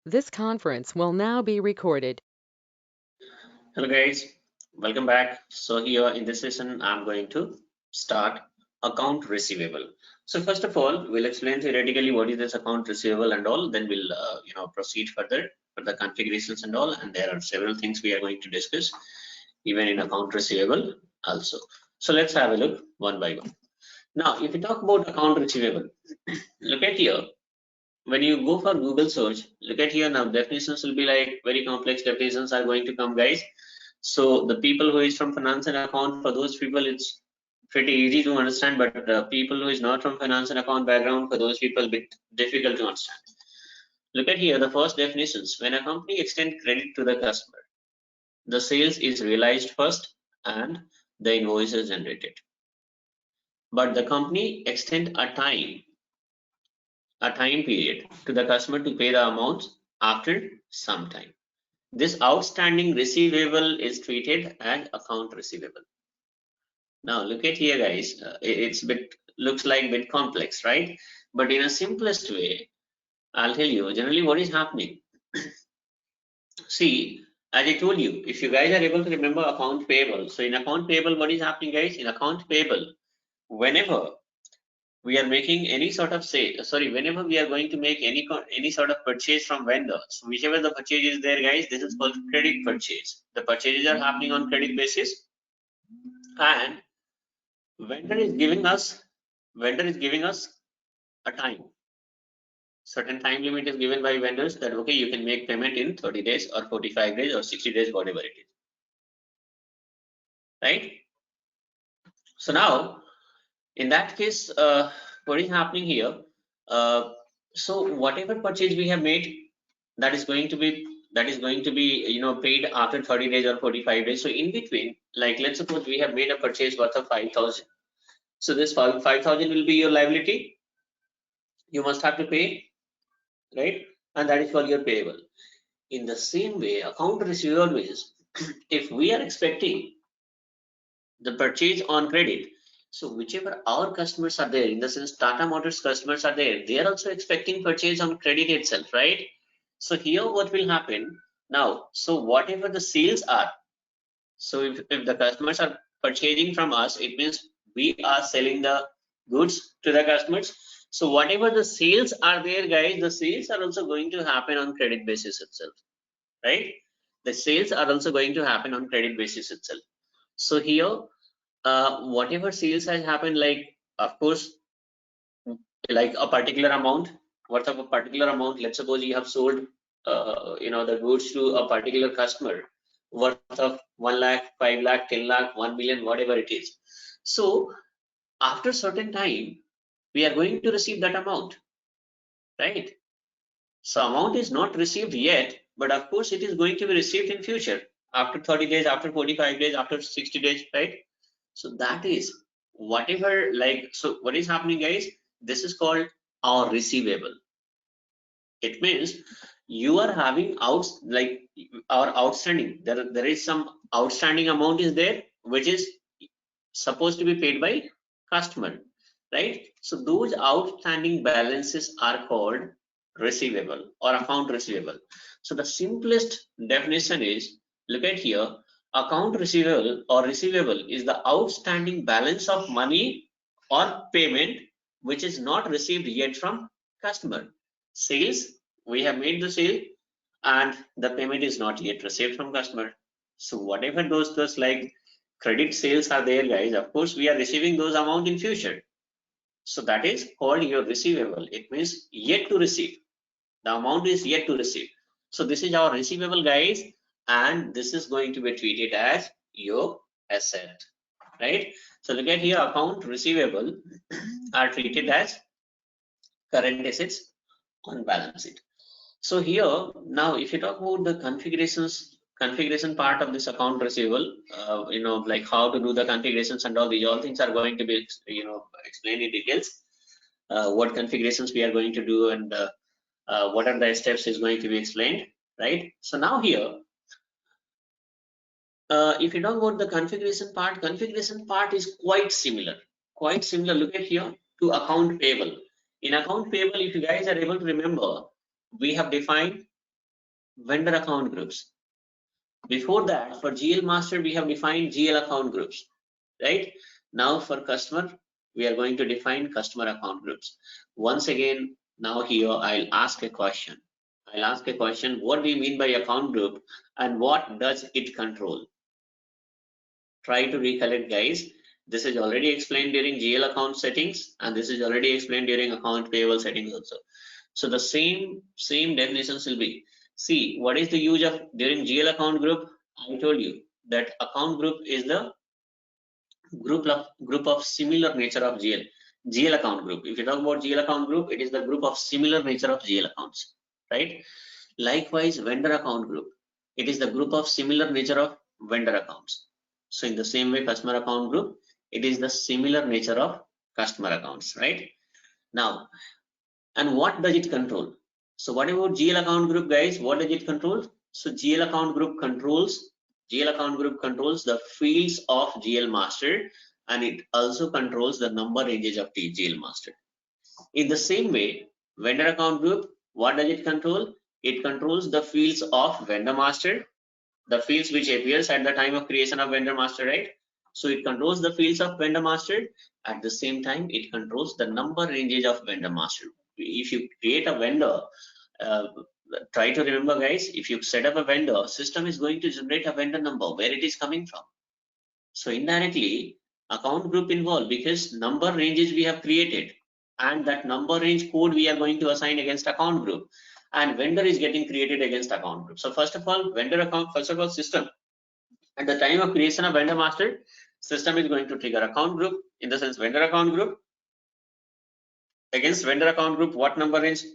This conference will now be recorded. Hello guys, welcome back. So here in this session, I'm going to start account receivable. So first of all, we'll explain theoretically what is this account receivable and all. Then we'll proceed further for the configurations and all. And there are several things we are going to discuss even in account receivable also. So let's have a look one by one. Now, if we talk about account receivable, look at here. When you go for Google search, look at here now. Definitions will be like very complex definitions are going to come, guys. So the people who is from finance and account, for those people it's pretty easy to understand, but people who is not from finance and account background, for those people bit difficult to understand. Look at here the first definitions. When a company extends credit to the customer, the sales is realized first and the invoice is generated. But the company extend a time period to the customer to pay the amount after some time. This outstanding receivable is treated as account receivable. Now look at here, guys. It's bit looks like bit complex, right? But in a simplest way, I'll tell you generally what is happening. See, as I told you, if you guys are able to remember account payable, so in account payable, what is happening, guys? In account payable, whenever we are making any sort of whenever we are going to make any sort of purchase from vendors, whichever the purchase is there, guys, this is called credit purchase. The purchases are happening on credit basis, and vendor is giving us a time. Certain time limit is given by vendors that okay, you can make payment in 30 days or 45 days or 60 days, whatever it is, right? So now in that case, what is happening here? uh, so whatever purchase we have made, that is going to be paid after 30 days or 45 days. So in between, like let's suppose we have made a purchase worth of 5,000. So this 5,000 will be your liability, you must have to pay, right? And that is for your payable. In the same way, account receivable is if we are expecting the purchase on credit, so whichever our customers are there, in the sense Tata Motors customers are there, they are also expecting purchase on credit itself, right? So here what will happen now, so whatever the sales are, so if the customers are purchasing from us, it means we are selling the goods to the customers. So whatever the sales are there, guys, the sales are also going to happen on credit basis itself, right? The sales are also going to happen on credit basis itself. So here, whatever sales has happened, like of course, like a particular amount, worth of a particular amount. Let's suppose you have sold, the goods to a particular customer worth of 1 lakh, 5 lakh, 10 lakh, 1 million, whatever it is. So after certain time, we are going to receive that amount, right? So amount is not received yet, but of course it is going to be received in future after 30 days, after 45 days, after 60 days, right? So that is whatever, like, so what is happening, guys? This is called our receivable. It means you are having like our outstanding. There is some outstanding amount is there, which is supposed to be paid by customer, right? So those outstanding balances are called receivable or account receivable. So the simplest definition is, look at here, account receivable or receivable is the outstanding balance of money or payment which is not received yet from customer. Sales, we have made the sale and the payment is not yet received from customer. So whatever those like credit sales are there, guys, of course we are receiving those amount in future. So that is called your receivable. It means yet to receive. The amount is yet to receive. So this is our receivable, guys, and this is going to be treated as your asset, right? So look at here, account receivable are treated as current assets on balance sheet. So here now, if you talk about the configuration part of this account receivable, like how to do the configurations and all these all things are going to be explained in details. What configurations we are going to do and what are the steps is going to be explained, right? So now here, if you talk about the configuration part is quite similar. Quite similar. Look at here to account payable. In account payable, if you guys are able to remember, we have defined vendor account groups. Before that, for GL master, we have defined GL account groups, right? Now for customer, we are going to define customer account groups. Once again, now here I'll ask a question. I'll ask a question, what do you mean by account group and what does it control? Try to recollect, guys. This is already explained during GL account settings, and this is already explained during account payable settings also. So the same definitions will be. See, what is the use of during GL account group? I told you that account group is the group of similar nature of GL account group. If you talk about GL account group, it is the group of similar nature of GL accounts, right? Likewise, vendor account group, it is the group of similar nature of vendor accounts. So in the same way, customer account group, it is the similar nature of customer accounts, right? Now, and what does it control? So what about GL account group, guys? What does it control? So GL account group controls the fields of GL master, and it also controls the number ranges of GL master. In the same way, vendor account group, what does it control? It controls the fields of vendor master, the fields which appears at the time of creation of vendor master, right? So it controls the fields of vendor master. At the same time, it controls the number ranges of vendor master. If you create a vendor, try to remember, guys, if you set up a vendor, system is going to generate a vendor number where it is coming from. So indirectly, account group involved because number ranges we have created, and that number range code we are going to assign against account group, and vendor is getting created against account group. So first of all, vendor account, first of all, system at the time of creation of vendor master, system is going to trigger account group, in the sense vendor account group. Against vendor account group, what number range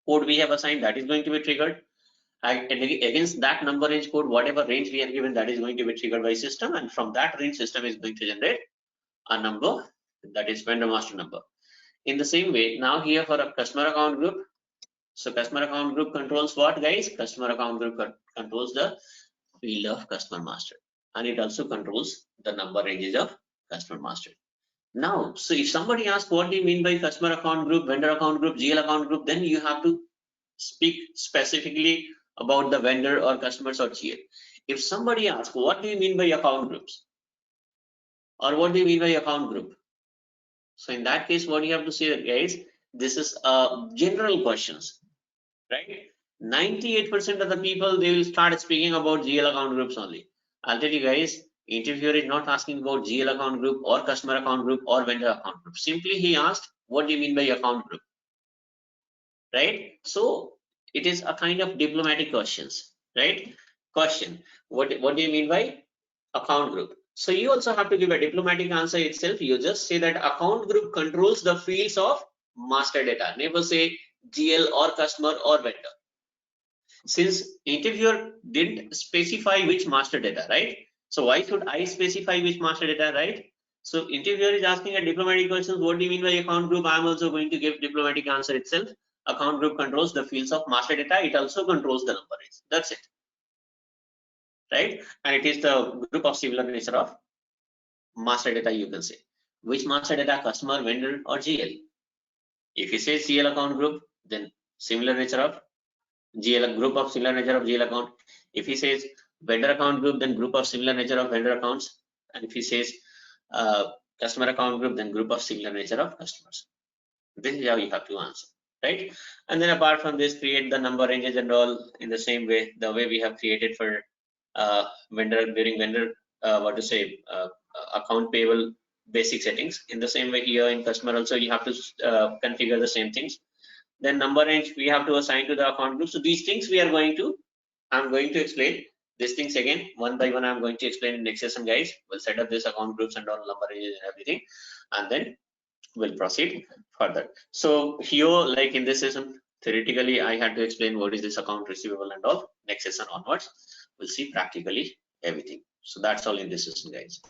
code we have assigned, that is going to be triggered. And against that number range code, whatever range we are given, that is going to be triggered by system, and from that range, system is going to generate a number, that is vendor master number. In the same way, now here for a customer account group, so customer account group controls what, guys? Customer account group controls the field of customer master, and it also controls the number ranges of customer master. Now, so if somebody asks what do you mean by customer account group, vendor account group, GL account group, then you have to speak specifically about the vendor or customers or GL. If somebody asks what do you mean by account groups, or what do you mean by account group, so in that case, what you have to say, guys, this is general questions, right? 98% of the people, they will start speaking about GL account groups only. I'll tell you, guys, interviewer is not asking about GL account group or customer account group or vendor account group. Simply he asked, what do you mean by account group, right? So it is a kind of diplomatic questions, right? Question, what do you mean by account group? So you also have to give a diplomatic answer itself. You just say that account group controls the fields of master data. Never say GL or customer or vendor. Since interviewer didn't specify which master data, right? So why should I specify which master data, right? So interviewer is asking a diplomatic questions. What do you mean by account group? I'm also going to give diplomatic answer itself. Account group controls the fields of master data. It also controls the number range. That's it, right? And it is the group of similar nature of master data, you can say. Which master data? Customer, vendor, or GL? If you say GL account group, then similar nature of GL, group of similar nature of GL account. If he says vendor account group, then group of similar nature of vendor accounts. And if he says customer account group, then group of similar nature of customers. This is how you have to answer, right? And then apart from this, create the number ranges and all in the same way, the way we have created for vendor during vendor, account payable basic settings. In the same way here in customer also, you have to configure the same things. Then number range we have to assign to the account group. So these things I'm going to explain these things again one by one. I'm going to explain in next session, guys. We'll set up this account groups and all number ranges and everything, and then we'll proceed further. So here, like in this session, theoretically I had to explain what is this account receivable and all. Next session onwards, we'll see practically everything. So that's all in this session, guys.